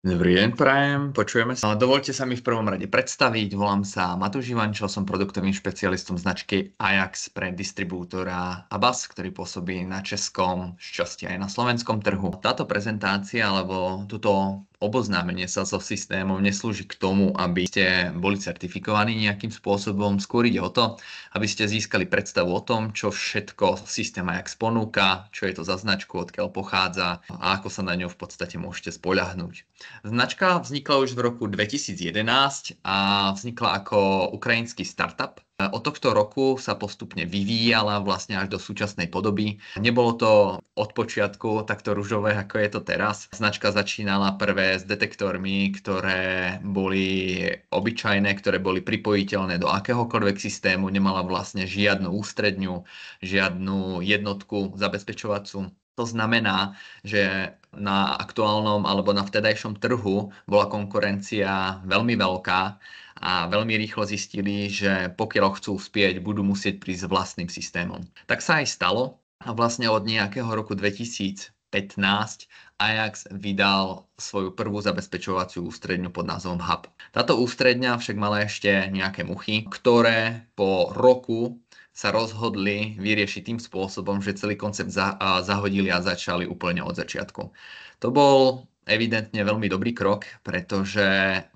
Dobrý deň, prajem, počujeme sa. Dovoľte sa mi v prvom rade predstaviť. Volám sa Matúš Ivančo, som produktovým špecialistom značky Ajax pre distribútora Abas, ktorý pôsobí na českom, šťastie aj na slovenskom trhu. Táto prezentácia alebo toto oboznámenie sa so systémom neslúži k tomu, aby ste boli certifikovaní nejakým spôsobom. Skôr ide o to, aby ste získali predstavu o tom, čo všetko systém Ajax ponúka, čo je to za značku, odkiaľ pochádza a ako sa na ňu v podstate môžete spoľahnúť. Značka vznikla už v roku 2011 a vznikla ako ukrajinský startup. Od tohto roku sa postupne vyvíjala vlastne až do súčasnej podoby. Nebolo to od počiatku takto ružové, ako je to teraz. Značka začínala prvé s detektormi, ktoré boli obyčajné, ktoré boli pripojiteľné do akéhokoľvek systému, nemala vlastne žiadnu ústredňu, žiadnu jednotku zabezpečovacú. To znamená, že na aktuálnom alebo na vtedajšom trhu bola konkurencia veľmi veľká a veľmi rýchlo zistili, že pokiaľ chcú uspieť, budú musieť prísť s vlastným systémom. Tak sa aj stalo a vlastne od nejakého roku 2015 Ajax vydal svoju prvú zabezpečovaciu ústredňu pod názvom Hub. Táto ústredňa však mala ešte nejaké muchy, ktoré po roku sa rozhodli vyriešiť tým spôsobom, že celý koncept zahodili a začali úplne od začiatku. To bol evidentne veľmi dobrý krok, pretože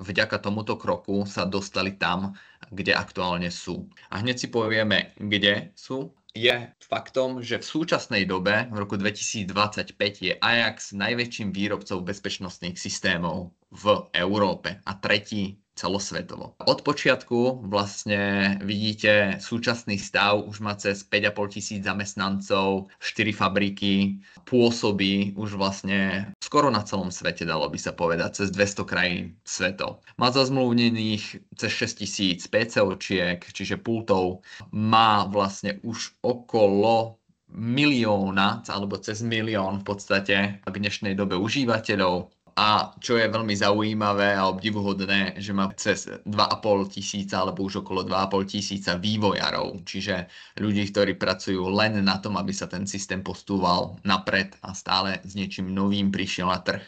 vďaka tomuto kroku sa dostali tam, kde aktuálne sú. A hneď si povieme, kde sú. Je faktom, že v súčasnej dobe, v roku 2025, je Ajax najväčším výrobcom bezpečnostných systémov v Európe a tretí celosvetovo. Od počiatku vlastne vidíte súčasný stav, už má cez 5 500 zamestnancov, 4 fabriky, pôsobí už vlastne skoro na celom svete, dalo by sa povedať, cez 200 krajín svetov. Má zazmluvnených cez 6 000 PCOčiek, čiže pultov, má vlastne už okolo milióna, alebo cez milión v podstate v dnešnej dobe užívateľov. A čo je veľmi zaujímavé a obdivuhodné, že má cez 2,5 tisíca alebo už okolo 2,5 tisíca vývojárov, čiže ľudí, ktorí pracujú len na tom, aby sa ten systém postúval napred a stále s niečím novým prišiel na trh.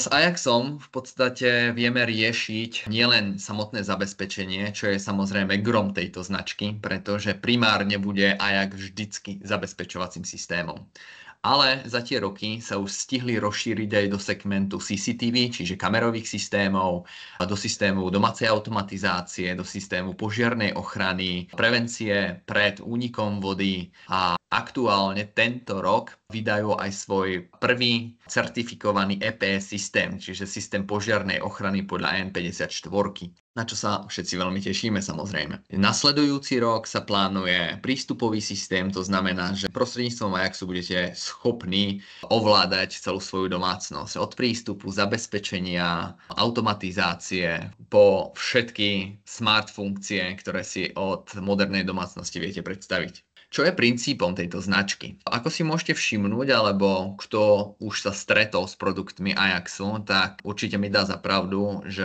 S Ajaxom v podstate vieme riešiť nielen samotné zabezpečenie, čo je samozrejme grom tejto značky, pretože primárne bude Ajax vždycky zabezpečovacím systémom. Ale za tie roky sa už stihli rozšíriť aj do segmentu CCTV, čiže kamerových systémov, do systému domácej automatizácie, do systému požiarnej ochrany, prevencie pred únikom vody a aktuálne tento rok vydajú aj svoj prvý certifikovaný EPS systém, čiže systém požiarnej ochrany podľa N54, na čo sa všetci veľmi tešíme samozrejme. Nasledujúci rok sa plánuje prístupový systém, to znamená, že prostredníctvom Ajaxu budete schopní ovládať celú svoju domácnosť. Od prístupu, zabezpečenia, automatizácie po všetky smart funkcie, ktoré si od modernej domácnosti viete predstaviť. Čo je princípom tejto značky? Ako si môžete všimnúť, alebo kto už sa stretol s produktmi Ajaxu, tak určite mi dá za pravdu, že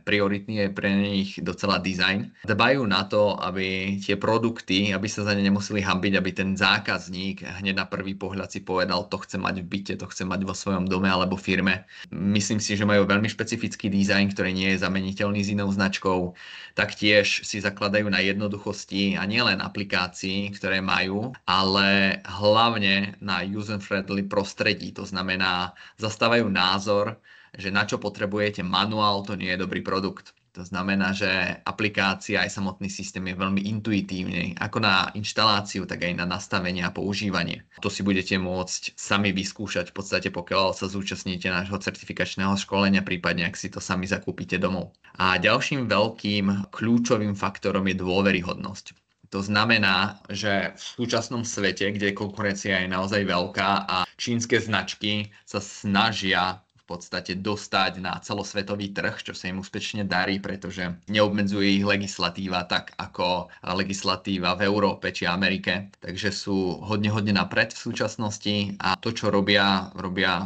prioritný je pre nich docela design. Dbajú na to, aby tie produkty, aby sa za ne nemuseli hambiť, aby ten zákazník hneď na prvý pohľad si povedal, to chce mať v byte, to chce mať vo svojom dome alebo firme. Myslím si, že majú veľmi špecifický dizajn, ktorý nie je zameniteľný s inou značkou. Taktiež si zakladajú na jednoduchosti a nielen aplikácií, ktoré majú, ale hlavne na user-friendly prostredí. To znamená, zastávajú názor, že na čo potrebujete manuál, to nie je dobrý produkt. To znamená, že aplikácia aj samotný systém je veľmi intuitívny, ako na inštaláciu, tak aj na nastavenie a používanie. To si budete môcť sami vyskúšať v podstate, pokiaľ sa zúčastníte nášho certifikačného školenia, prípadne ak si to sami zakúpite domov. A ďalším veľkým kľúčovým faktorom je dôveryhodnosť. To znamená, že v súčasnom svete, kde konkurencia je naozaj veľká a čínske značky sa snažia v podstate dostať na celosvetový trh, čo sa im úspešne darí, pretože neobmedzuje ich legislatíva tak ako legislatíva v Európe či Amerike. Takže sú hodne napred v súčasnosti a to, čo robia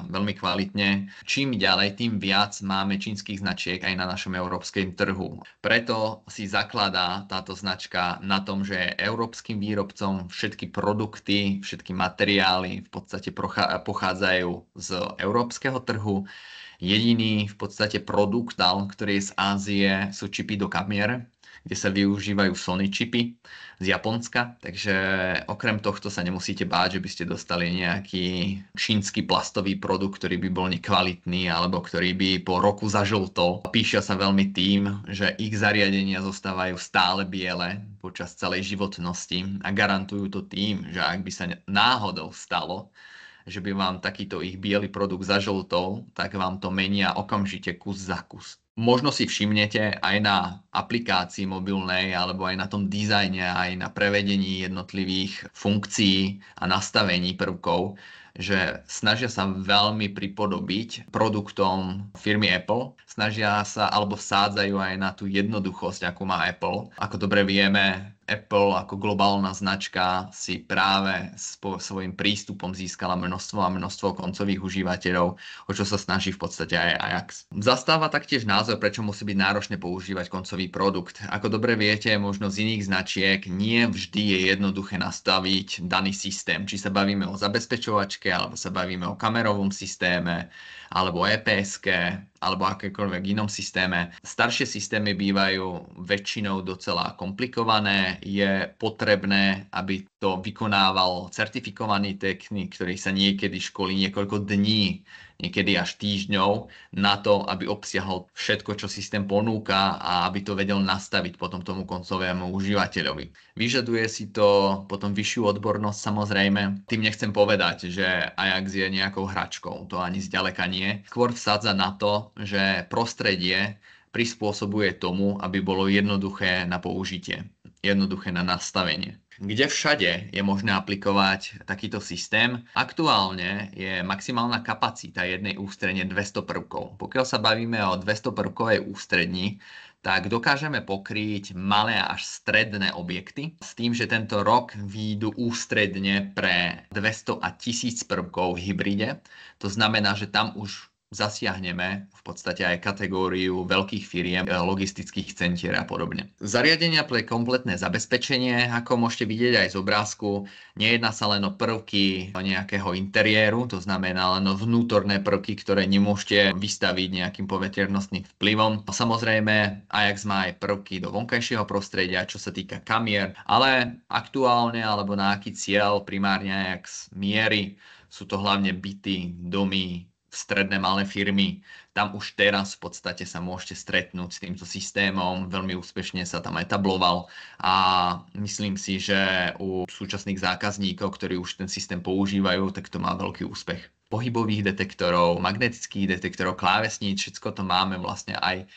veľmi kvalitne. Čím ďalej, tým viac máme čínskych značiek aj na našom európskom trhu. Preto si zakladá táto značka na tom, že je európskym výrobcom, všetky produkty, všetky materiály v podstate pochádzajú z európskeho trhu. Jediný v podstate produkt, ktorý je z Ázie, sú čipy do kamier, kde sa využívajú Sony čipy z Japonska, takže okrem tohto sa nemusíte báť, že by ste dostali nejaký čínsky plastový produkt, ktorý by bol nekvalitný alebo ktorý by po roku zažltol. Píšia sa veľmi tým, že ich zariadenia zostávajú stále biele počas celej životnosti a garantujú to tým, že ak by sa náhodou stalo, že by vám takýto ich biely produkt zažltol, tak vám to menia okamžite kus za kus. Možno si všimnete aj na aplikácii mobilnej alebo aj na tom dizajne, aj na prevedení jednotlivých funkcií a nastavení prvkov, že snažia sa veľmi pripodobiť produktom firmy Apple. Snažia sa alebo vsádzajú aj na tú jednoduchosť, akú má Apple. Ako dobre vieme, Apple ako globálna značka si práve svojím prístupom získala množstvo a množstvo koncových užívateľov, o čo sa snaží v podstate aj Ajax. Zastáva taktiež názor, prečo musí byť náročné používať koncový produkt. Ako dobre viete, možno z iných značiek nie vždy je jednoduché nastaviť daný systém. Či sa bavíme o zabezpečovačke, alebo sa bavíme o kamerovom systéme, alebo EPS-ke, alebo akékoľvek inom systéme. Staršie systémy bývajú väčšinou docela komplikované. Je potrebné, aby to vykonával certifikovaný technik, ktorý sa niekedy školí niekoľko dní, niekedy až týždňov, na to, aby obsiahol všetko, čo systém ponúka a aby to vedel nastaviť potom tomu koncovému užívateľovi. Vyžaduje si to potom vyššiu odbornosť samozrejme. Tým nechcem povedať, že Ajax je nejakou hračkou, to ani zďaleka nie. Skôr vsádza na to, že prostredie prispôsobuje tomu, aby bolo jednoduché na použitie, jednoduché na nastavenie. Kde všade je možné aplikovať takýto systém? Aktuálne je maximálna kapacita jednej ústredne 200 prvkov. Pokiaľ sa bavíme o 200 prvkovej ústredni, tak dokážeme pokryť malé až stredné objekty s tým, že tento rok výjdu ústredne pre 200 a 1000 prvkov v hybride. To znamená, že tam už zasiahneme v podstate aj kategóriu veľkých firiem, logistických centier a podobne. Zariadenia pre kompletné zabezpečenie, ako môžete vidieť aj z obrázku, nejedná sa len o prvky nejakého interiéru, to znamená len o vnútorné prvky, ktoré nemôžete vystaviť nejakým poveternostným vplyvom. Samozrejme, Ajax má aj prvky do vonkajšieho prostredia, čo sa týka kamier, ale aktuálne alebo na aký cieľ primárne Ajax mierí, sú to hlavne byty, domy, stredné malé firmy. Tam už teraz v podstate sa môžete stretnúť s týmto systémom, veľmi úspešne sa tam etabloval a myslím si, že u súčasných zákazníkov, ktorí už ten systém používajú, tak to má veľký úspech. Pohybových detektorov, magnetických detektorov, klávesníc, všetko to máme vlastne aj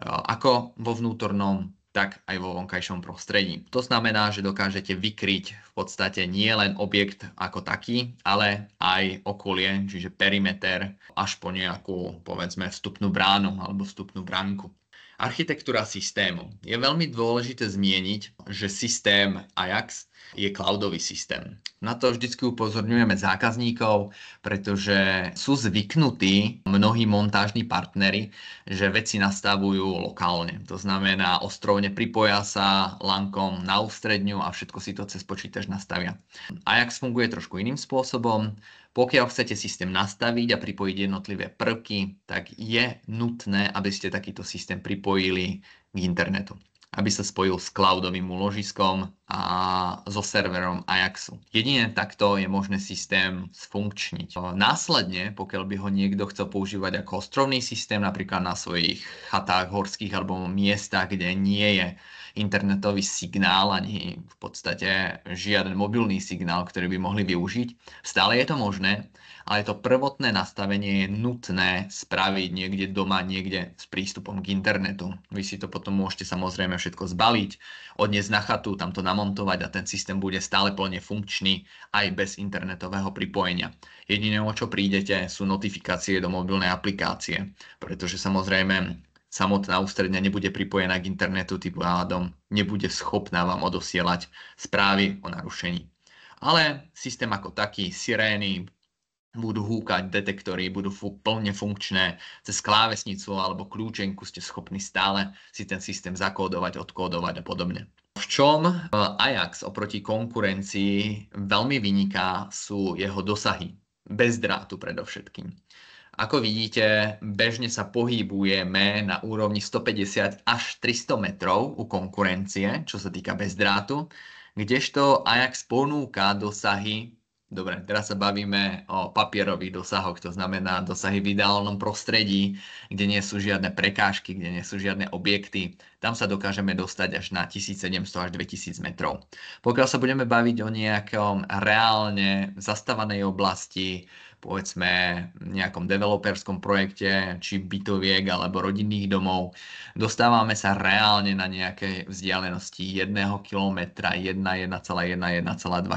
ako vo vnútornom, tak aj vo vonkajšom prostredí. To znamená, že dokážete vykryť v podstate nie len objekt ako taký, ale aj okolie, čiže perimeter, až po nejakú, povedzme, vstupnú bránu alebo vstupnú bránku. Architektúra systému. Je veľmi dôležité zmieniť, že systém Ajax je cloudový systém. Na to vždycky upozorňujeme zákazníkov, pretože sú zvyknutí mnohí montážni partnery, že veci nastavujú lokálne. To znamená, ostrovne pripoja sa lankom na ústredňu a všetko si to cez počítač nastavia. Ajax funguje trošku iným spôsobom. Pokiaľ chcete systém nastaviť a pripojiť jednotlivé prvky, tak je nutné, aby ste takýto systém pripojili k internetu, aby sa spojil s cloudovým úložiskom a so serverom Ajaxu. Jedine takto je možné systém sfunkčniť. Následne, pokiaľ by ho niekto chcel používať ako ostrovný systém, napríklad na svojich chatách horských alebo miestach, kde nie je internetový signál ani v podstate žiaden mobilný signál, ktorý by mohli využiť. Stále je to možné, ale to prvotné nastavenie je nutné spraviť niekde doma, niekde s prístupom k internetu. Vy si to potom môžete samozrejme všetko zbaliť, odniesť na chatu, tam to namontovať a ten systém bude stále plne funkčný aj bez internetového pripojenia. Jediné, o čo prídete, sú notifikácie do mobilnej aplikácie, pretože samozrejme samotná ústredňa nebude pripojená k internetu, tým pádom nebude schopná vám odosielať správy o narušení. Ale systém ako taký, sirény, budú húkať detektory, budú plne funkčné, cez klávesnicu alebo kľúčenku ste schopní stále si ten systém zakódovať, odkódovať a podobne. V čom Ajax oproti konkurencii veľmi vyniká, sú jeho dosahy. Bez drátu predovšetkým. Ako vidíte, bežne sa pohybujeme na úrovni 150 až 300 metrov u konkurencie, čo sa týka bezdrátu, kdežto Ajax ponúka dosahy. Dobre, teraz sa bavíme o papierových dosahoch, to znamená dosahy v ideálnom prostredí, kde nie sú žiadne prekážky, kde nie sú žiadne objekty. Tam sa dokážeme dostať až na 1700 až 2000 metrov. Pokiaľ sa budeme baviť o nejakom reálne zastávanej oblasti, povedzme nejakom developerskom projekte, či bytoviek alebo rodinných domov, dostávame sa reálne na nejaké vzdialenosti 1 kilometra, 1,1, 1,2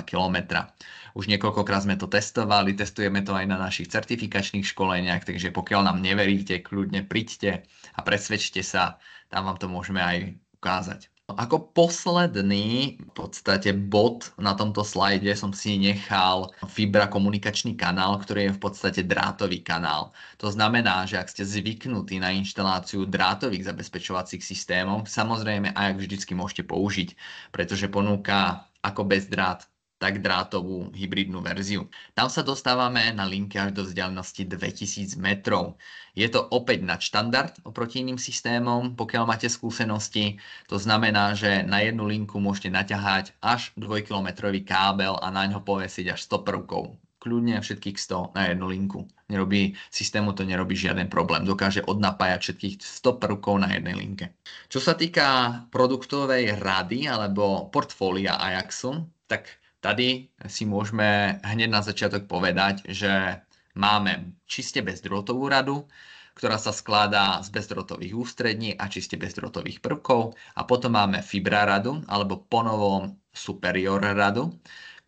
kilometra. Už niekoľkokrát sme to testovali, testujeme to aj na našich certifikačných školeniach, takže pokiaľ nám neveríte, kľudne príďte a presvedčte sa, tam vám to môžeme aj ukázať. Ako posledný v podstate bod na tomto slajde som si nechal Fibra komunikačný kanál, ktorý je v podstate drátový kanál. To znamená, že ak ste zvyknutí na inštaláciu drátových zabezpečovacích systémov, samozrejme Ajax vždycky môžete použiť, pretože ponúka ako bezdrát, tak drátovú hybridnú verziu. Tam sa dostávame na linke až do vzdialenosti 2000 metrov. Je to opäť nadštandard oproti iným systémom, pokiaľ máte skúsenosti. To znamená, že na jednu linku môžete naťahať až 2-kilometrový kábel a na ňo povesiť až 100 prvkov. Kľudne všetkých 100 na jednu linku. Systému to nerobí žiaden problém. Dokáže odnapájať všetkých 100 prvkov na jednej linke. Čo sa týka produktovej rady alebo portfólia Ajaxu, tak tady si môžeme hneď na začiatok povedať, že máme čiste bezdrôtovú radu, ktorá sa skladá z bezdrôtových ústrední a čiste bezdrôtových prvkov. A potom máme Fibra radu, alebo ponovom Superior radu,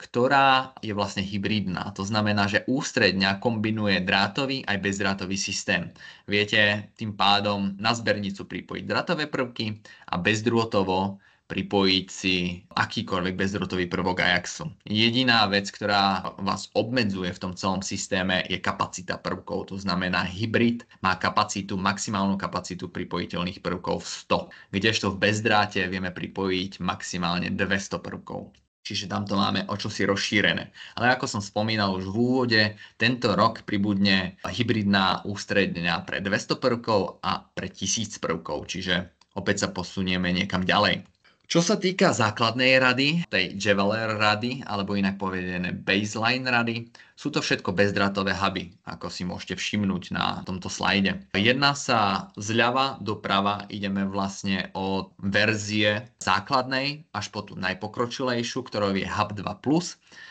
ktorá je vlastne hybridná. To znamená, že ústredňa kombinuje drátový aj bezdrátový systém. Viete tým pádom na zbernicu pripojiť drátové prvky a bezdrôtovo pripojiť si akýkoľvek bezdrôtový prvok Ajaxu. Jediná vec, ktorá vás obmedzuje v tom celom systéme, je kapacita prvkov. To znamená, hybrid má maximálnu kapacitu pripojiteľných prvkov 100, kdežto v bezdráte vieme pripojiť maximálne 200 prvkov. Čiže tamto máme o čosi rozšírené. Ale ako som spomínal už v úvode, tento rok pribudne hybridná ústredňa pre 200 prvkov a pre 1000 prvkov. Čiže opäť sa posunieme niekam ďalej. Čo sa týka základnej rady, tej Jeweler rady, alebo inak povedané baseline rady, sú to všetko bezdrátové huby, ako si môžete všimnúť na tomto slajde. Jedná sa zľava doprava, ideme vlastne od verzie základnej až po tú najpokročilejšiu, ktorou je Hub 2+.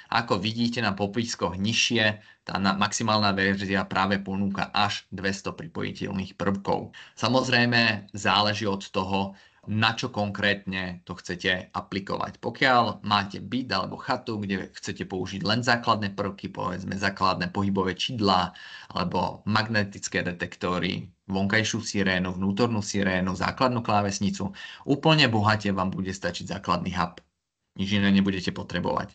Ako vidíte na popiskoch nižšie, tá maximálna verzia práve ponúka až 200 pripojiteľných prvkov. Samozrejme záleží od toho, na čo konkrétne to chcete aplikovať. Pokiaľ máte byt alebo chatu, kde chcete použiť len základné prvky, povedzme základné pohybové čidlá alebo magnetické detektory, vonkajšiu sirénu, vnútornú sirénu, základnú klávesnicu, úplne bohate vám bude stačiť základný hub. Nič iné nebudete potrebovať.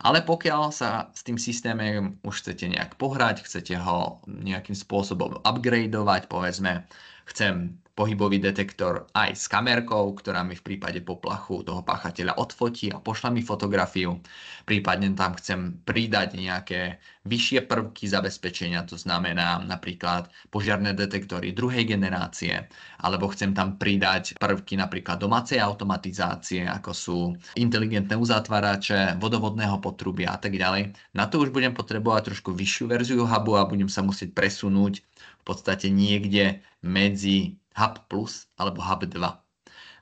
Ale pokiaľ sa s tým systémom už chcete nejak pohrať, chcete ho nejakým spôsobom upgradeovať, povedzme, chcem pohybový detektor aj s kamerkou, ktorá mi v prípade poplachu toho páchateľa odfotí a pošle mi fotografiu. Prípadne tam chcem pridať nejaké vyššie prvky zabezpečenia, to znamená napríklad požiarne detektory druhej generácie, alebo chcem tam pridať prvky napríklad domácej automatizácie, ako sú inteligentné uzatvárače, vodovodného potrubia a tak ďalej. Na to už budem potrebovať trošku vyššiu verziu hubu a budem sa musieť presunúť v podstate niekde medzi Hub Plus alebo Hub 2.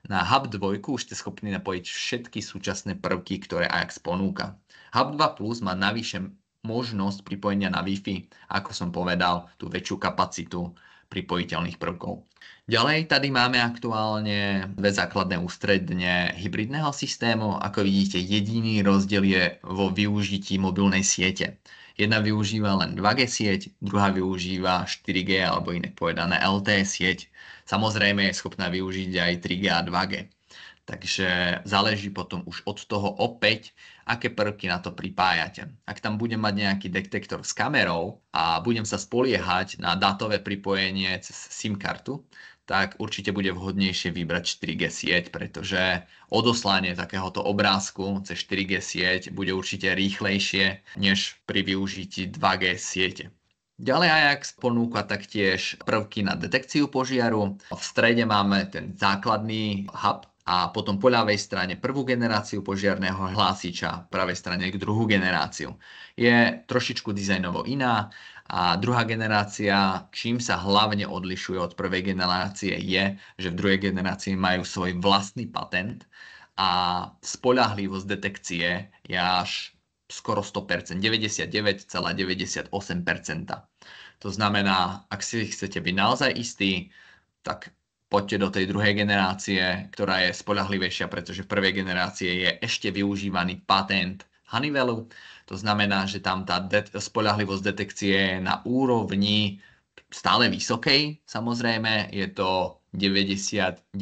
Na Hub 2 už ste schopní napojiť všetky súčasné prvky, ktoré Ajax ponúka. Hub 2 Plus má navyše možnosť pripojenia na Wi-Fi, ako som povedal, tú väčšiu kapacitu pripojiteľných prvkov. Ďalej tady máme aktuálne dve základné ústredne hybridného systému. Ako vidíte, jediný rozdiel je vo využití mobilnej siete. Jedna využíva len 2G sieť, druhá využíva 4G alebo inak povedané LTE sieť. Samozrejme je schopná využiť aj 3G a 2G. Takže záleží potom už od toho opäť, aké prvky na to pripájate. Ak tam budem mať nejaký detektor s kamerou a budem sa spoliehať na dátové pripojenie cez SIM kartu, tak určite bude vhodnejšie vybrať 4G sieť, pretože odoslanie takéhoto obrázku cez 4G sieť bude určite rýchlejšie než pri využití 2G siete. Ďalej Ajax ponúka taktiež prvky na detekciu požiaru. V strede máme ten základný hub a potom po ľavej strane prvú generáciu požiarneho hlásiča, po pravej strane druhú generáciu. Je trošičku dizajnovo iná a druhá generácia, čím sa hlavne odlišuje od prvej generácie, je, že v druhej generácii majú svoj vlastný patent a spoľahlivosť detekcie je až skoro 100%, 99,98%. To znamená, ak si chcete byť naozaj istí, tak poďte do tej druhej generácie, ktorá je spoľahlivejšia, pretože v prvej generácie je ešte využívaný patent Honeywellu. To znamená, že tam tá spoľahlivosť detekcie je na úrovni stále vysokej, samozrejme, je to 99,2%.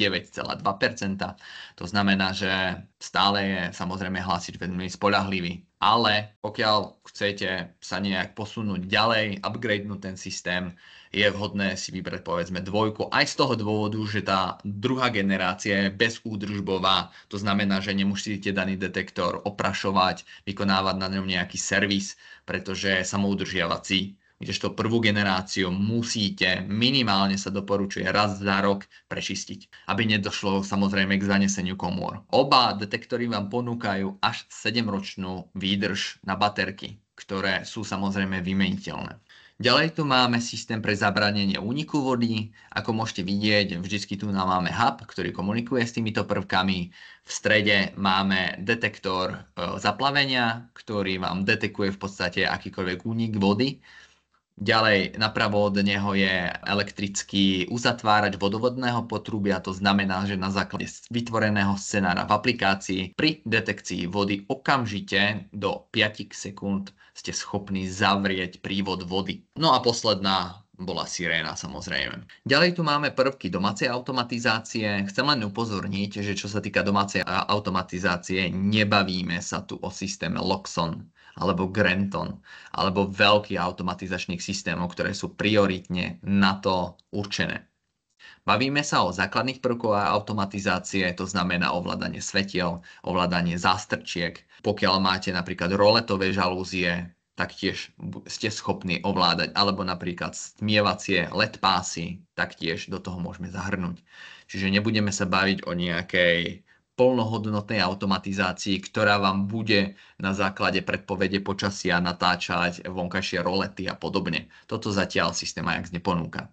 To znamená, že stále je samozrejme hlásič veľmi spoľahlivý. Ale pokiaľ chcete sa nejak posunúť ďalej, upgradenúť ten systém, je vhodné si vybrať povedzme dvojku. Aj z toho dôvodu, že tá druhá generácia je bezúdržbová. To znamená, že nemusíte daný detektor oprašovať, vykonávať na ňom nejaký servis, pretože je samoudržiavací. Kdežto prvú generáciu musíte, minimálne sa doporučuje raz za rok prečistiť, aby nedošlo samozrejme k zaneseniu komôr. Oba detektory vám ponúkajú až 7-ročnú výdrž na baterky, ktoré sú samozrejme vymeniteľné. Ďalej tu máme systém pre zabránenie úniku vody. Ako môžete vidieť, vždycky tu máme hub, ktorý komunikuje s týmito prvkami. V strede máme detektor zaplavenia, ktorý vám detekuje v podstate akýkoľvek únik vody. Ďalej napravo od neho je elektrický uzatvárač vodovodného potrubia, to znamená, že na základe vytvoreného scenára v aplikácii pri detekcii vody okamžite do 5 sekúnd ste schopní zavrieť prívod vody. No a posledná bola siréna samozrejme. Ďalej tu máme prvky domácej automatizácie. Chcem len upozorniť, že čo sa týka domácej automatizácie, nebavíme sa tu o systéme Loxon alebo Grenton, alebo veľkých automatizačných systémov, ktoré sú prioritne na to určené. Bavíme sa o základných prvkoch automatizácie, to znamená ovládanie svetiel, ovládanie zástrčiek. Pokiaľ máte napríklad roletové žalúzie, taktiež ste schopní ovládať, alebo napríklad stmievacie LED pásy, taktiež do toho môžeme zahrnúť. Čiže nebudeme sa baviť o nejakej plnohodnotnej automatizácii, ktorá vám bude na základe predpovede počasia natáčať vonkajšie rolety a podobne. Toto zatiaľ systém Ajax neponúka.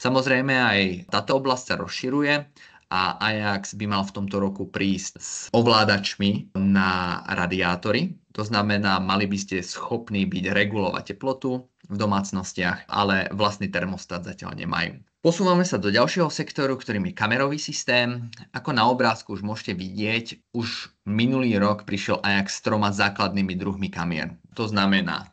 Samozrejme aj táto oblasť sa rozširuje a Ajax by mal v tomto roku prísť s ovládačmi na radiátory. To znamená, mali by ste schopní byť regulovať teplotu v domácnostiach, ale vlastný termostat zatiaľ nemajú. Posúvame sa do ďalšieho sektoru, ktorým je kamerový systém. Ako na obrázku už môžete vidieť, už minulý rok prišiel Ajax s 3 základnými druhmi kamier. To znamená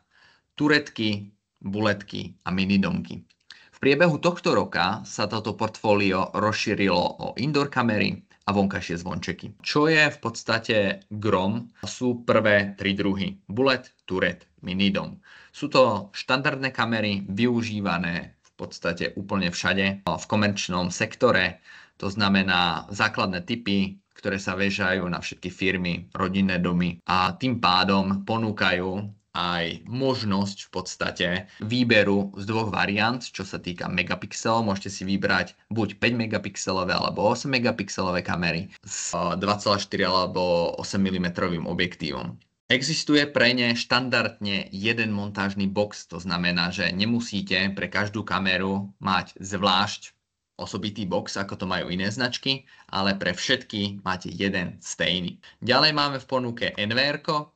turetky, buletky a minidomky. V priebehu tohto roka sa toto portfólio rozšírilo o indoor kamery a vonkajšie zvončeky. Čo je v podstate grom, sú prvé 3 druhy. Bullet, turet, minidom. Sú to štandardné kamery využívané v podstate úplne všade v komerčnom sektore. To znamená základné typy, ktoré sa vežajú na všetky firmy, rodinné domy a tým pádom ponúkajú aj možnosť v podstate výberu z 2 variant, čo sa týka megapixelov. Môžete si vybrať buď 5 megapixelové alebo 8 megapixelové kamery s 2,4 alebo 8 mm objektívom. Existuje pre ne štandardne jeden montážny box, to znamená, že nemusíte pre každú kameru mať zvlášť osobitý box, ako to majú iné značky, ale pre všetky máte jeden stejný. Ďalej máme v ponuke NVR-ko.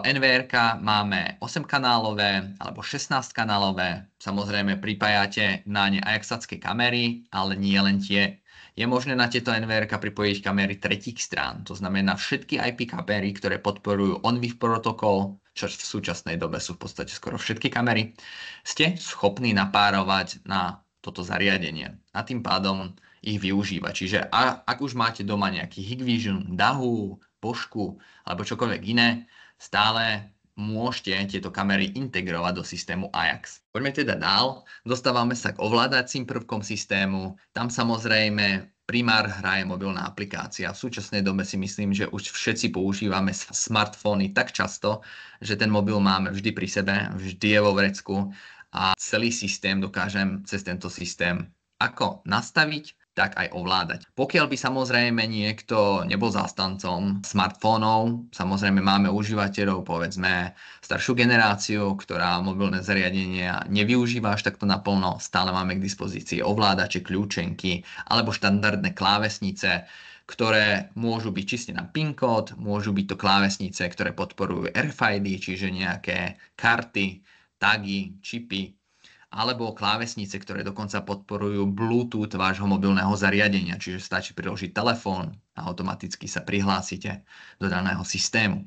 NVR-ka máme 8-kanálové alebo 16-kanálové. Samozrejme pripájate na ne Ajaxacké kamery, ale nie len tie. Je možné na tieto NVR-ka pripojiť kamery tretích strán. To znamená všetky IP kamery, ktoré podporujú ONVIF protokol, čo v súčasnej dobe sú v podstate skoro všetky kamery, ste schopní napárovať na toto zariadenie a tým pádom ich využívať. Čiže ak už máte doma nejaký Hikvision, Dahu, Bošku alebo čokoľvek iné, stále môžete tieto kamery integrovať do systému Ajax. Poďme teda dál. Dostávame sa k ovládacím prvkom systému. Tam samozrejme primár hraje mobilná aplikácia. V súčasnej dobe si myslím, že už všetci používame smartfóny tak často, že ten mobil máme vždy pri sebe, vždy je vo vrecku a celý systém dokážem cez tento systém ako nastaviť, tak aj ovládať. Pokiaľ by samozrejme niekto nebol zástancom smartfónov, samozrejme máme užívateľov, povedzme staršiu generáciu, ktorá mobilné zariadenia nevyužíva až takto naplno, stále máme k dispozícii ovládače, kľúčenky alebo štandardné klávesnice, ktoré môžu byť čiste na PIN kód, môžu byť to klávesnice, ktoré podporujú RFID, čiže nejaké karty, tagy, čipy, alebo klávesnice, ktoré dokonca podporujú Bluetooth vášho mobilného zariadenia, čiže stačí priložiť telefón a automaticky sa prihlásite do daného systému.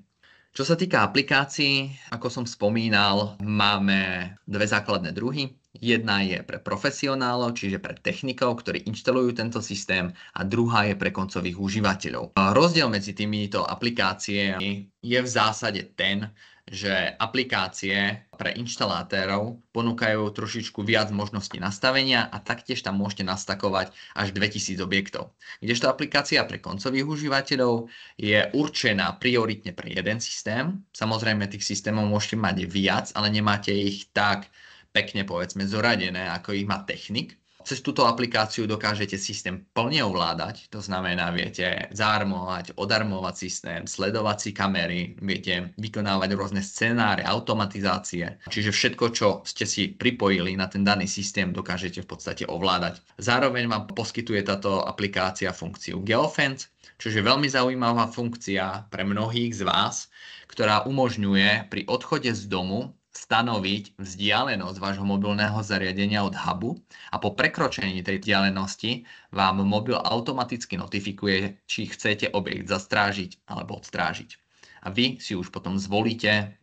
Čo sa týka aplikácií, ako som spomínal, máme dve základné druhy. Jedna je pre profesionálov, čiže pre technikov, ktorí inštalujú tento systém, a druhá je pre koncových užívateľov. Rozdiel medzi týmito aplikáciami je v zásade ten, že aplikácie pre inštalátérov ponúkajú trošičku viac možností nastavenia a taktiež tam môžete nastakovať až 2000 objektov. Kdežto aplikácia pre koncových užívateľov je určená prioritne pre jeden systém. Samozrejme, tých systémov môžete mať viac, ale nemáte ich tak pekne, povedzme, zoradené, ako ich má technik. Cez túto aplikáciu dokážete systém plne ovládať, to znamená, viete zaarmovať, odarmovať systém, sledovať si kamery, viete vykonávať rôzne scenáre, automatizácie, čiže všetko, čo ste si pripojili na ten daný systém, dokážete v podstate ovládať. Zároveň vám poskytuje táto aplikácia funkciu Geofence, čo je veľmi zaujímavá funkcia pre mnohých z vás, ktorá umožňuje pri odchode z domu stanoviť vzdialenosť vášho mobilného zariadenia od hubu a po prekročení tej vzdialenosti vám mobil automaticky notifikuje, či chcete objekt zastrážiť alebo odstrážiť. A vy si už potom zvolíte,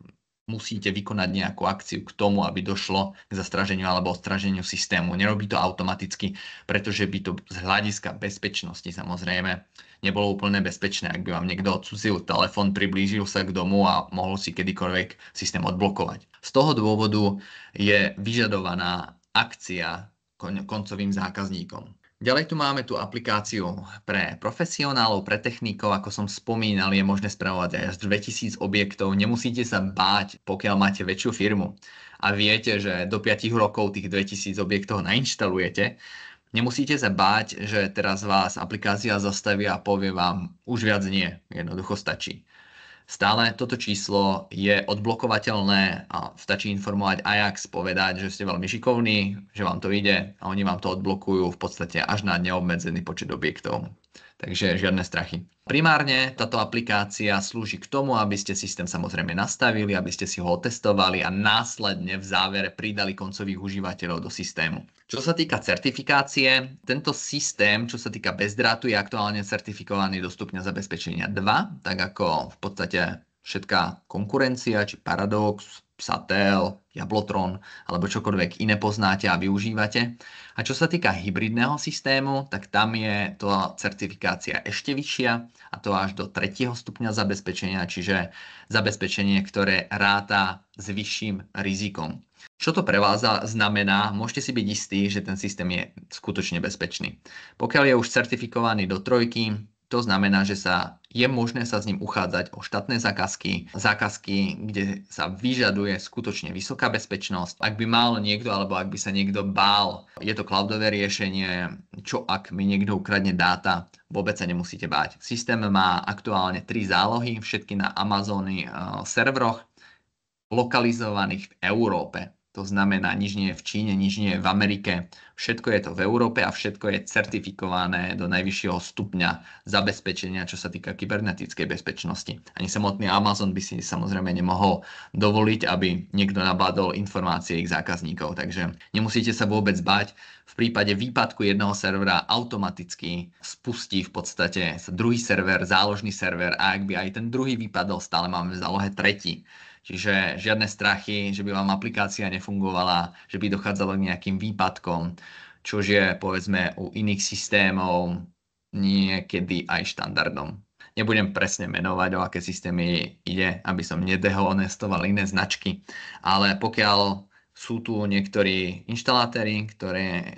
musíte vykonať nejakú akciu k tomu, aby došlo k zastráženiu alebo odstráženiu systému. Nerobí to automaticky, pretože by to z hľadiska bezpečnosti samozrejme nebolo úplne bezpečné, ak by vám niekto odcudzil telefón, priblížil sa k domu a mohol si kedykoľvek systém odblokovať. Z toho dôvodu je vyžadovaná akcia koncovým zákazníkom. Ďalej tu máme tú aplikáciu pre profesionálov, pre technikov, ako som spomínal, je možné spravovať aj až 2000 objektov. Nemusíte sa báť, pokiaľ máte väčšiu firmu a viete, že do 5 rokov tých 2000 objektov nainštalujete. Nemusíte sa báť, že teraz vás aplikácia zastaví a povie vám, už viac nie, jednoducho stačí. Stále toto číslo je odblokovateľné a stačí informovať Ajax, povedať, že ste veľmi šikovní, že vám to ide a oni vám to odblokujú v podstate až na neobmedzený počet objektov. Takže žiadne strachy. Primárne táto aplikácia slúži k tomu, aby ste systém samozrejme nastavili, aby ste si ho otestovali a následne v závere pridali koncových užívateľov do systému. Čo sa týka certifikácie, tento systém, čo sa týka bezdrátu, je aktuálne certifikovaný do stupňa zabezpečenia 2, tak ako v podstate všetká konkurencia, či Paradox, Psatel, Jablotron alebo čokoľvek iné poznáte a využívate. A čo sa týka hybridného systému, tak tam je tá certifikácia ešte vyššia, a to až do 3. stupňa zabezpečenia, čiže zabezpečenie, ktoré ráta s vyšším rizikom. Čo to pre vás znamená? Môžete si byť istí, že ten systém je skutočne bezpečný. Pokiaľ je už certifikovaný do 3, to znamená, že je možné sa s ním uchádzať o štátne zákazky, kde sa vyžaduje skutočne vysoká bezpečnosť. Ak by mal niekto, alebo ak by sa niekto bál, je to cloudové riešenie, čo ak mi niekto ukradne dáta, vôbec sa nemusíte báť. Systém má aktuálne 3 zálohy, všetky na Amazony serveroch, lokalizovaných v Európe. To znamená, nič nie je v Číne, nič nie je v Amerike, všetko je to v Európe a všetko je certifikované do najvyššieho stupňa zabezpečenia, čo sa týka kybernetickej bezpečnosti. Ani samotný Amazon by si samozrejme nemohol dovoliť, aby niekto nabádol informácie ich zákazníkov, takže nemusíte sa vôbec báť. V prípade výpadku jedného servera automaticky spustí v podstate druhý server, záložný server, a ak by aj ten druhý vypadol, stále máme v zálohe tretí. Čiže žiadne strachy, že by vám aplikácia nefungovala, že by dochádzalo k nejakým výpadkom, čo je povedzme u iných systémov niekedy aj štandardom. Nebudem presne menovať, o aké systémy ide, aby som nedehonestoval iné značky, ale pokiaľ sú tu niektorí inštalatéri,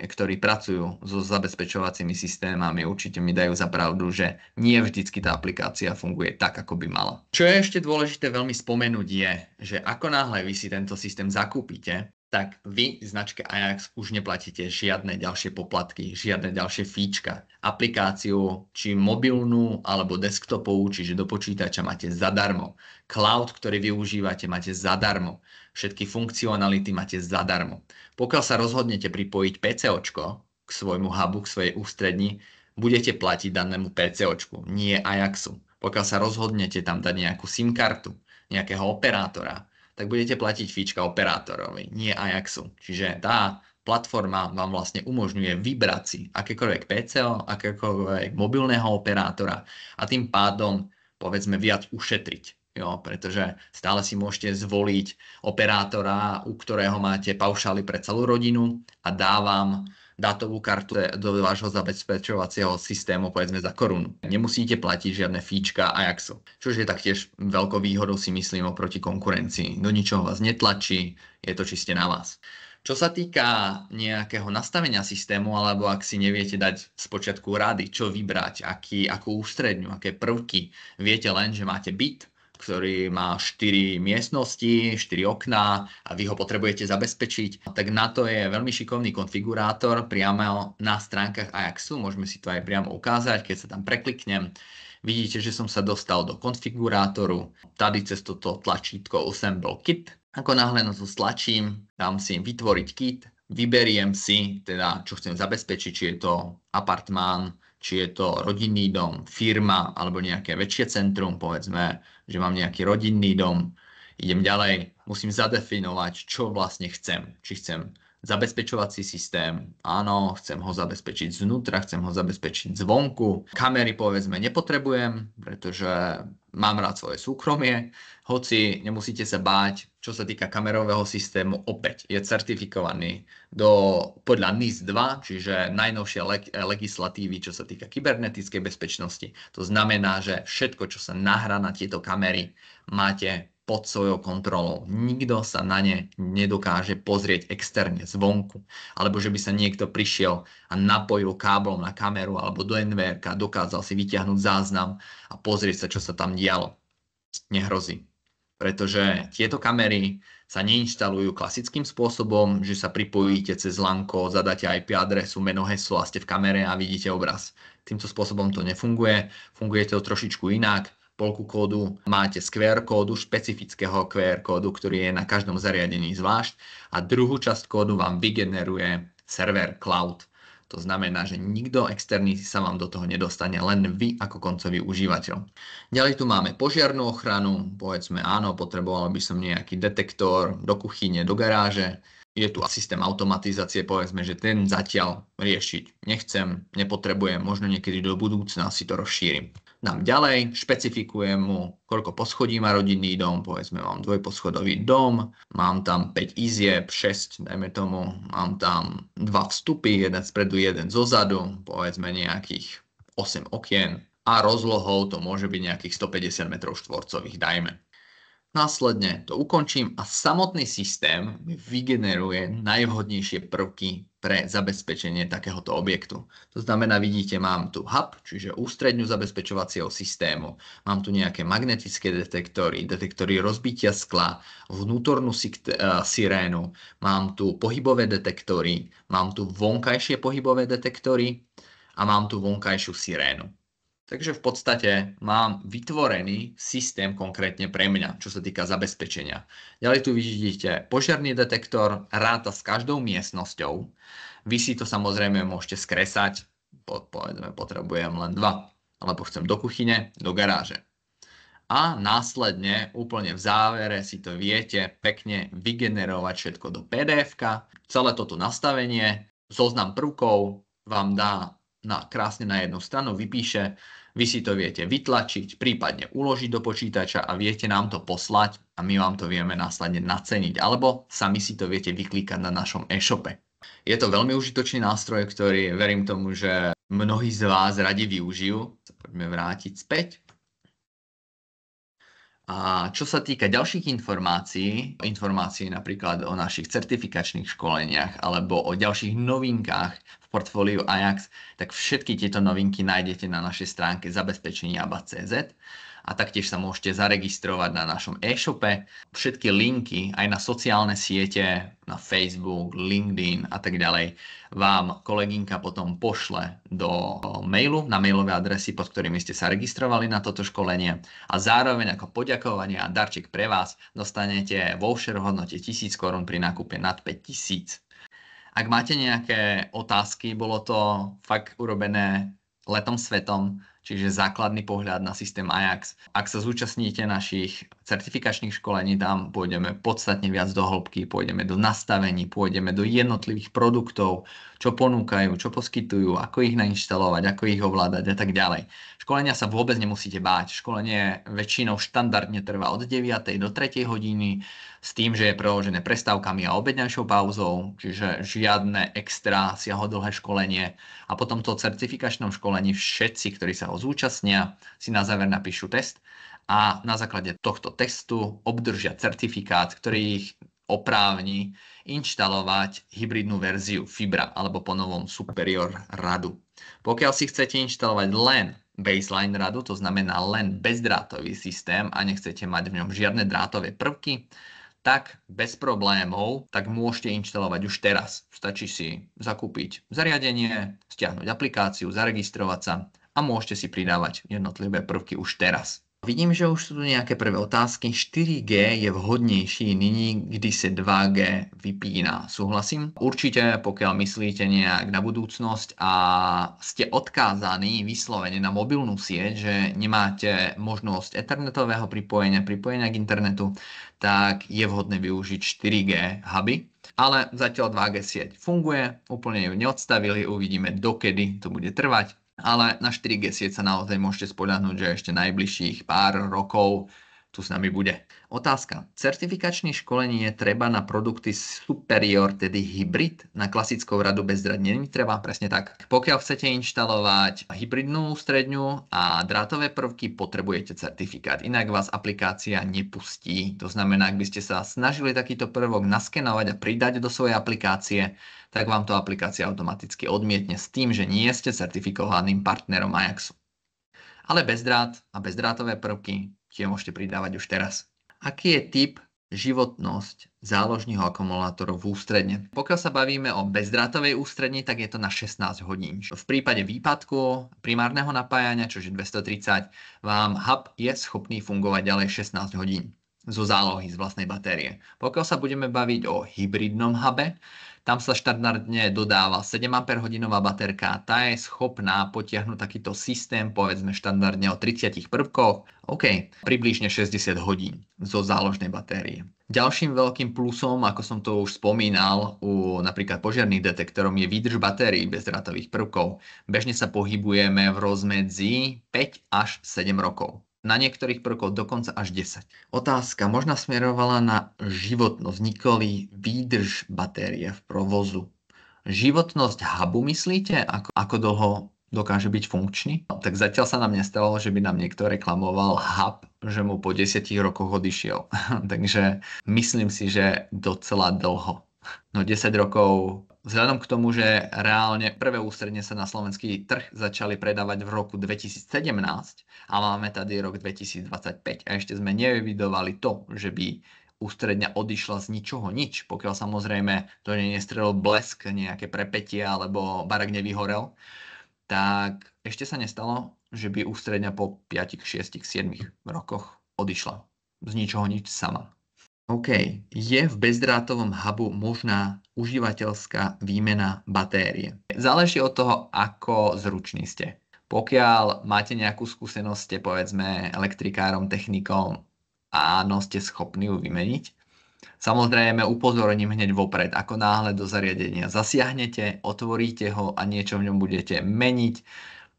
ktorí pracujú so zabezpečovacími systémami, určite mi dajú za pravdu, že nie vždycky tá aplikácia funguje tak, ako by mala. Čo je ešte dôležité veľmi spomenúť je, že ako náhle vy si tento systém zakúpite, tak vy, značke Ajax, už neplatíte žiadne ďalšie poplatky, žiadne ďalšie fíčka. Aplikáciu, či mobilnú, alebo desktopovú, čiže do počítača máte zadarmo. Cloud, ktorý využívate, máte zadarmo. Všetky funkcionality máte zadarmo. Pokiaľ sa rozhodnete pripojiť PCOčko k svojmu hubu, k svojej ústredni, budete platiť danému PCOčku, nie Ajaxu. Pokiaľ sa rozhodnete tam dať nejakú SIM kartu, nejakého operátora, tak budete platiť fíčka operátorovi, nie Ajaxu. Čiže tá platforma vám vlastne umožňuje vybrať si akékoľvek PCO, akékoľvek mobilného operátora a tým pádom, povedzme, viac ušetriť. Jo, pretože stále si môžete zvoliť operátora, u ktorého máte paušály pre celú rodinu a dá vám dátovú kartu do vášho zabezpečovacieho systému, povedzme, za korunu. Nemusíte platiť žiadne fíčka Ajaxu, čo je taktiež veľkou výhodou, si myslím, oproti konkurencii. Do ničoho vás netlačí, je to čiste na vás. Čo sa týka nejakého nastavenia systému, alebo ak si neviete dať spočiatku rady, čo vybrať, akú ústredňu, aké prvky, viete len, že máte byt, ktorý má 4 miestnosti, 4 okná a vy ho potrebujete zabezpečiť, tak na to je veľmi šikovný konfigurátor priamo na stránkach Ajaxu. Môžeme si to aj priamo ukázať, keď sa tam prekliknem. Vidíte, že som sa dostal do konfigurátoru, tady cez toto tlačítko Assemble Kit. Ako náhle na to stlačím, dám si vytvoriť kit, vyberiem si, teda čo chcem zabezpečiť, či je to apartmán, či je to rodinný dom, firma alebo nejaké väčšie centrum, povedzme, že mám nejaký rodinný dom. Idem ďalej, musím zadefinovať, čo vlastne chcem. Či chcem zabezpečovací systém, áno, chcem ho zabezpečiť znútra, chcem ho zabezpečiť zvonku. Kamery, povedzme, nepotrebujem, pretože mám rád svoje súkromie, hoci nemusíte sa báť, čo sa týka kamerového systému, opäť je certifikovaný podľa NIS 2, čiže najnovšie legislatívy, čo sa týka kybernetickej bezpečnosti. To znamená, že všetko, čo sa nahrá na tieto kamery, máte pod svojou kontrolou. Nikto sa na ne nedokáže pozrieť externe zvonku. Alebo že by sa niekto prišiel a napojil káblom na kameru alebo do NVR-ka, dokázal si vyťahnuť záznam a pozrieť sa, čo sa tam dialo. Nehrozí. Pretože tieto kamery sa neinštalujú klasickým spôsobom, že sa pripojíte cez LANko, zadáte IP adresu, meno, heslo a ste v kamere a vidíte obraz. Týmto spôsobom to nefunguje. Funguje to trošičku inak. Polku kódu máte z QR kódu, špecifického QR kódu, ktorý je na každom zariadení zvlášť a druhú časť kódu vám vygeneruje server cloud. To znamená, že nikto externý sa vám do toho nedostane, len vy ako koncový užívateľ. Ďalej tu máme požiarnu ochranu, povedzme áno, potreboval by som nejaký detektor do kuchyne, do garáže. Je tu systém automatizácie, povedzme, že ten zatiaľ riešiť nechcem, nepotrebujem, možno niekedy do budúcna si to rozšírim. Dám ďalej, špecifikujem mu, koľko poschodí má rodinný dom, povedzme mám dvojposchodový dom, mám tam 5 izieb, 6, dajme tomu, mám tam 2 vstupy, jeden spredu, jeden zozadu, povedzme nejakých 8 okien a rozlohou to môže byť nejakých 150 m2, dajme. Následne to ukončím a samotný systém vygeneruje najvhodnejšie prvky pre zabezpečenie takéhoto objektu. To znamená, vidíte, mám tu hub, čiže ústredňu zabezpečovacieho systému, mám tu nejaké magnetické detektory rozbitia skla, vnútornú sirénu, mám tu pohybové detektory, mám tu vonkajšie pohybové detektory a mám tu vonkajšiu sirénu. Takže v podstate mám vytvorený systém konkrétne pre mňa, čo sa týka zabezpečenia. Ďalej tu vidíte požiarny detektor, ráta s každou miestnosťou. Vy si to samozrejme môžete skresať, povedzme potrebujem len 2, alebo chcem do kuchyne, do garáže. A následne úplne v závere si to viete pekne vygenerovať všetko do PDF-ka. Celé toto nastavenie, zoznam prvkov vám dá krásne na jednu stranu, vypíše. Vy si to viete vytlačiť, prípadne uložiť do počítača a viete nám to poslať a my vám to vieme následne naceniť. Alebo sami si to viete vyklikať na našom e-shope. Je to veľmi užitočný nástroj, ktorý verím tomu, že mnohí z vás radi využijú. Poďme vrátiť späť. A čo sa týka ďalších informácií napríklad o našich certifikačných školeniach alebo o ďalších novinkách v portfóliu Ajax, tak všetky tieto novinky nájdete na našej stránke zabezpečenia.cz. a taktiež sa môžete zaregistrovať na našom e-shope. Všetky linky aj na sociálne siete, na Facebook, LinkedIn a tak ďalej vám kolegynka potom pošle do mailu, na mailové adresy, pod ktorými ste sa registrovali na toto školenie, a zároveň ako poďakovanie a darček pre vás dostanete voucher v hodnote 1000 korún pri nákupe nad 5000. Ak máte nejaké otázky, bolo to fakt urobené letom svetom, čiže základný pohľad na systém Ajax. Ak sa zúčastníte našich certifikačných školení, tam pôjdeme podstatne viac do hĺbky, pôjdeme do nastavení, pôjdeme do jednotlivých produktov, čo ponúkajú, čo poskytujú, ako ich nainštalovať, ako ich ovládať a tak ďalej. Školenia sa vôbec nemusíte báť. Školenie väčšinou štandardne trvá od 9. do 3. hodiny, s tým, že je preložené prestávkami a obedňajšou pauzou, čiže žiadne extra siahodlhé školenie. A po tomto certifikačnom školení všetci, ktorí sa ho zúčastnia, si na záver napíšu test a na základe tohto testu obdržia certifikát, ktorý ich oprávni inštalovať hybridnú verziu Fibra alebo po novom Superior radu. Pokiaľ si chcete inštalovať len baseline radu, to znamená len bezdrátový systém a nechcete mať v ňom žiadne drátové prvky, tak bez problémov, tak môžete inštalovať už teraz. Stačí si zakúpiť zariadenie, stiahnuť aplikáciu, zaregistrovať sa a môžete si pridávať jednotlivé prvky už teraz. Vidím, že už sú tu nejaké prvé otázky. 4G je vhodnejší nyní, kdy sa 2G vypína. Súhlasím? Určite, pokiaľ myslíte nejak na budúcnosť a ste odkázaní vyslovene na mobilnú sieť, že nemáte možnosť ethernetového pripojenia k internetu, tak je vhodné využiť 4G huby. Ale zatiaľ 2G sieť funguje, úplne ju neodstavili, uvidíme dokedy to bude trvať. Ale na 4G sieť sa naozaj môžete spoľahnúť, že ešte najbližších pár rokov tu s nami bude. Otázka. Certifikačné školenie je treba na produkty Superior, tedy hybrid, na klasickou radu bez drát nie treba, presne tak. Pokiaľ chcete inštalovať hybridnú ústredňu a drátové prvky, potrebujete certifikát, inak vás aplikácia nepustí. To znamená, ak by ste sa snažili takýto prvok naskenovať a pridať do svojej aplikácie, tak vám to aplikácia automaticky odmietne s tým, že nie ste certifikovaným partnerom Ajaxu. Ale bezdrát a bezdrátové prvky tie môžete pridávať už teraz. Aký je typ životnosť záložního akumulátoru v ústredne? Pokiaľ sa bavíme o bezdrátovej ústredni, tak je to na 16 hodín. V prípade výpadku primárneho napájania, čo je 230, vám hub je schopný fungovať ďalej 16 hodín zo zálohy z vlastnej batérie. Pokiaľ sa budeme baviť o hybridnom hube, tam sa štandardne dodáva 7 Ah baterka, tá je schopná potiahnuť takýto systém, povedzme štandardne o 30 prvkoch, približne 60 hodín zo záložnej batérie. Ďalším veľkým plusom, ako som to už spomínal, u napríklad požiarnych detektorov je výdrž batérií bezdrátových prvkov. Bežne sa pohybujeme v rozmedzi 5 až 7 rokov. Na niektorých prvkoch dokonca až 10. Otázka možno smerovala na životnosť, nikoli výdrž batérie v provozu. Životnosť hubu myslíte? Ako dlho dokáže byť funkčný? Tak zatiaľ sa nám nestalo, že by nám niekto reklamoval hub, že mu po 10 rokoch odišiel. Takže myslím si, že docela dlho. No 10 rokov, vzhľadom k tomu, že reálne prvé ústredne sa na slovenský trh začali predávať v roku 2017 a máme tady rok 2025 a ešte sme neevidovali to, že by ústredňa odišla z ničoho nič, pokiaľ samozrejme to nestrelil blesk, nejaké prepätie alebo barak nevyhorel, tak ešte sa nestalo, že by ústredňa po 5, 6, 7 rokoch odišla z ničoho nič sama. Je v bezdrátovom hubu možná užívateľská výmena batérie. Záleží od toho, ako zruční ste. Pokiaľ máte nejakú skúsenosť, ste povedzme elektrikárom, technikom, áno, ste schopní ju vymeniť. Samozrejme upozorním hneď vopred, ako náhle do zariadenia zasiahnete, otvoríte ho a niečo v ňom budete meniť,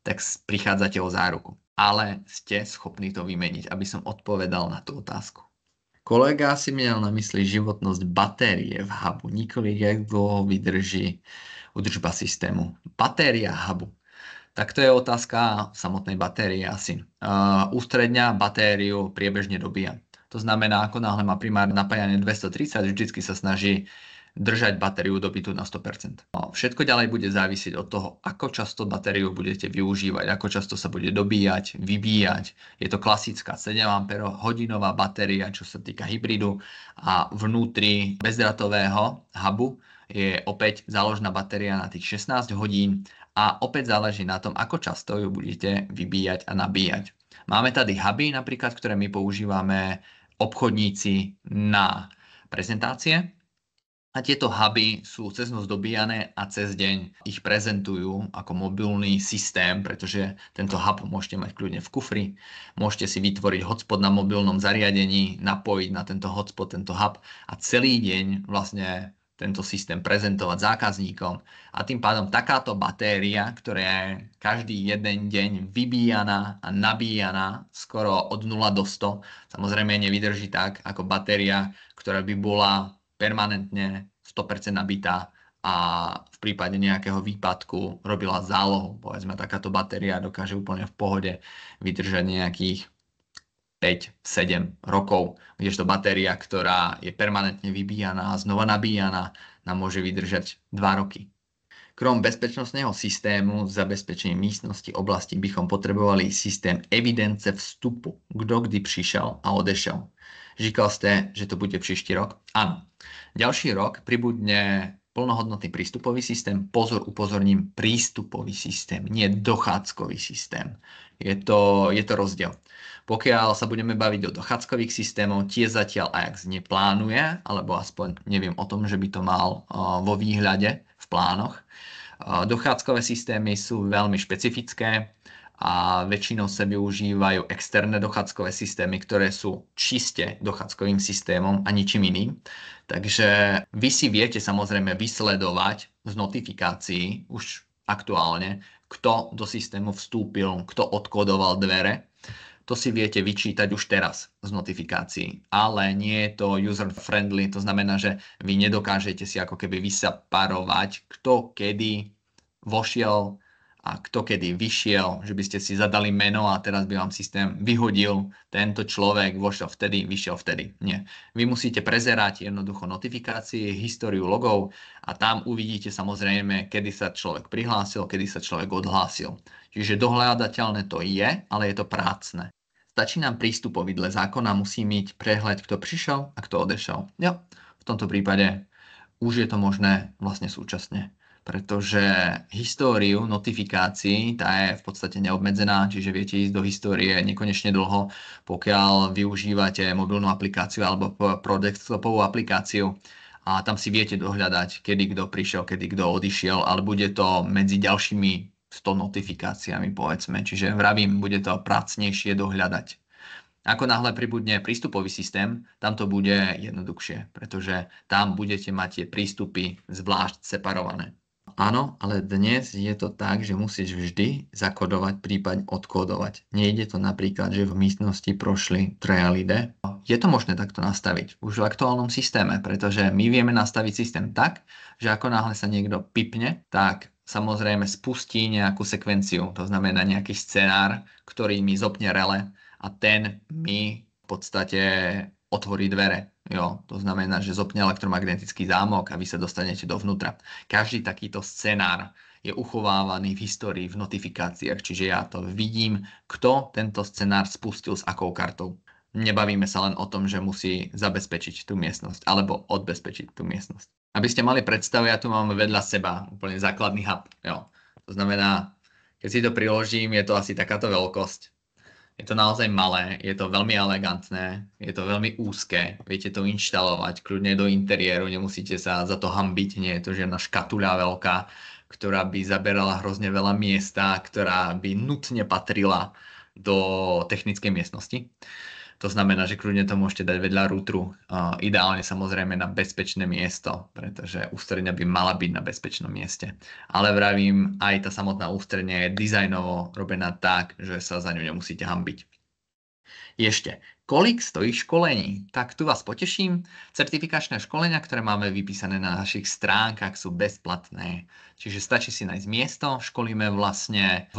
tak prichádzate o záruku. Ale ste schopní to vymeniť, aby som odpovedal na tú otázku. Kolega si měl na mysli životnosť batérie v hubu, nikoli jak dlho vydrží údržba systému. Batéria hubu. Tak to je otázka samotnej batérie asi. Ústredňa batériu priebežne dobíja. To znamená, ako náhle má primárne napájanie 230, vždycky sa snaží držať batériu dobytú na 100%. Všetko ďalej bude závisieť od toho, ako často batériu budete využívať, ako často sa bude dobíjať, vybíjať. Je to klasická 7 Ah hodinová batéria, čo sa týka hybridu, a vnútri bezdrátového hubu je opäť záložná batéria na tých 16 hodín a opäť záleží na tom, ako často ju budete vybíjať a nabíjať. Máme tady huby napríklad, ktoré my používame obchodníci na prezentácie. A tieto huby sú cez noc dobíjané a cez deň ich prezentujú ako mobilný systém, pretože tento hub môžete mať kľudne v kufri. Môžete si vytvoriť hotspot na mobilnom zariadení, napojiť na tento hotspot, tento hub a celý deň vlastne tento systém prezentovať zákazníkom. A tým pádom takáto batéria, ktorá je každý jeden deň vybíjaná a nabíjaná skoro od 0 do 100, samozrejme nevydrží tak ako batéria, ktorá by bola permanentne 100% nabitá a v prípade nejakého výpadku robila zálohu. Povedzme, takáto batéria dokáže úplne v pohode vydržať nejakých 5-7 rokov, kdežto batéria, ktorá je permanentne vybíjaná a znova nabíjaná, nám môže vydržať 2 roky. Krom bezpečnostného systému zabezpečenia místnosti oblasti bychom potrebovali systém evidence vstupu, kto kdy prišiel a odešel. Říkal ste, že to bude příští rok? Áno. Ďalší rok pribudne plnohodnotný prístupový systém. Pozor, upozorním, prístupový systém, nie dochádzkový systém. Je to rozdiel. Pokiaľ sa budeme baviť o dochádzkových systémoch, tie zatiaľ Ajax neplánuje, alebo aspoň neviem o tom, že by to mal vo výhľade, v plánoch. Dochádzkové systémy sú veľmi špecifické a väčšinou sa využívajú externé dochádzkové systémy, ktoré sú čiste dochádzkovým systémom a ničím iným. Takže vy si viete samozrejme vysledovať z notifikácií už aktuálne, kto do systému vstúpil, kto odkodoval dvere. To si viete vyčítať už teraz z notifikácií, ale nie je to user-friendly, to znamená, že vy nedokážete si ako keby vyseparovať, kto kedy vošiel a kto kedy vyšiel, že by ste si zadali meno a teraz by vám systém vyhodil, tento človek vošiel vtedy, vyšiel vtedy. Nie. Vy musíte prezerať jednoducho notifikácie, históriu logov a tam uvidíte samozrejme, kedy sa človek prihlásil, kedy sa človek odhlásil. Čiže dohľadateľné to je, ale je to prácne. Stačí nám prístup vidle zákona, musí mať prehľad, kto prišiel a kto odešel. Jo, v tomto prípade už je to možné vlastne súčasne, pretože históriu notifikácií tá je v podstate neobmedzená, čiže viete ísť do histórie nekonečne dlho, pokiaľ využívate mobilnú aplikáciu alebo pro desktopovú aplikáciu a tam si viete dohľadať, kedy kto prišiel, kedy kto odišiel, ale bude to medzi ďalšími 100 notifikáciami, povedzme, čiže vravím, bude to pracnejšie dohľadať. Ako náhle pribudne prístupový systém, tam to bude jednoduchšie, pretože tam budete mať tie prístupy zvlášť separované. Áno, ale dnes je to tak, že musíš vždy zakodovať, prípadne odkodovať. Nejde to napríklad, že v místnosti prošli traja lidé. Je to možné takto nastaviť už v aktuálnom systéme, pretože my vieme nastaviť systém tak, že ako náhle sa niekto pipne, tak samozrejme spustí nejakú sekvenciu, to znamená nejaký scenár, ktorý mi zopne rele a ten mi v podstate otvorí dvere. Jo, to znamená, že zopne elektromagnetický zámok a vy sa dostanete dovnútra. Každý takýto scenár je uchovávaný v histórii, v notifikáciách, čiže ja to vidím, kto tento scenár spustil s akou kartou. Nebavíme sa len o tom, že musí zabezpečiť tú miestnosť alebo odbezpečiť tú miestnosť. Aby ste mali predstavu, ja tu mám vedľa seba úplne základný hub. Jo. To znamená, keď si to priložím, je to asi takáto veľkosť. Je to naozaj malé, je to veľmi elegantné, je to veľmi úzke, viete to inštalovať kľudne do interiéru, nemusíte sa za to hanbiť, nie je to žiadna škatuľa veľká, ktorá by zaberala hrozne veľa miesta, ktorá by nutne patrila do technickej miestnosti. To znamená, že kľudne to môžete dať vedľa rútru, ideálne samozrejme na bezpečné miesto, pretože ústredňa by mala byť na bezpečnom mieste. Ale vravím, aj tá samotná ústredňa je dizajnovo robená tak, že sa za ňu nemusíte hanbiť. Ešte, kolik stojí školení? Tak tu vás poteším. Certifikačné školenia, ktoré máme vypísané na našich stránkach, sú bezplatné. Čiže stačí si nájsť miesto, školíme vlastne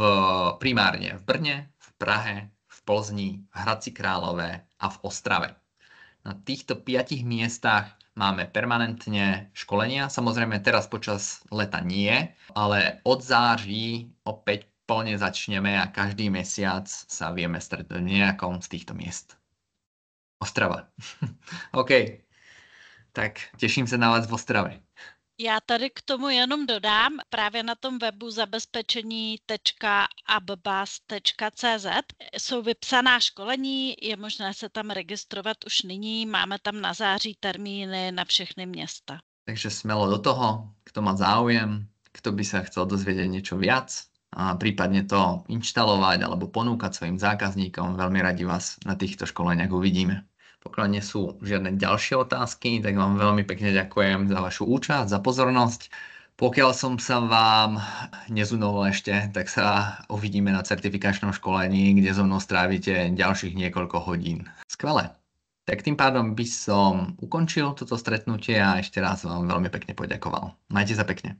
primárne v Brne, v Prahe, Plzni, v Hradci Králové a v Ostrave. Na týchto 5 miestach máme permanentne školenia. Samozrejme teraz počas leta nie, ale od září opäť plne začneme a každý mesiac sa vieme stretnúť v nejakom z týchto miest. Ostrava. OK, tak těším se na vás v Ostravě. Já tady k tomu jenom dodám, právě na tom webu zabezpečení.abbas.cz jsou vypsaná školení, je možné se tam registrovat už nyní, máme tam na září termíny na všechny města. Takže smelo do toho, kto má záujem, kto by sa chcel dozvedieť niečo viac a prípadne to inštalovať alebo ponúkať svojim zákazníkom, veľmi radi vás na týchto školeniach uvidíme. Pokiaľ nie sú žiadne ďalšie otázky, tak vám veľmi pekne ďakujem za vašu účasť, za pozornosť. Pokiaľ som sa vám nezunoval ešte, tak sa uvidíme na certifikačnom školení, kde so mnou strávite ďalších niekoľko hodín. Skvelé. Tak tým pádom by som ukončil toto stretnutie a ešte raz vám veľmi pekne poďakoval. Majte sa pekne.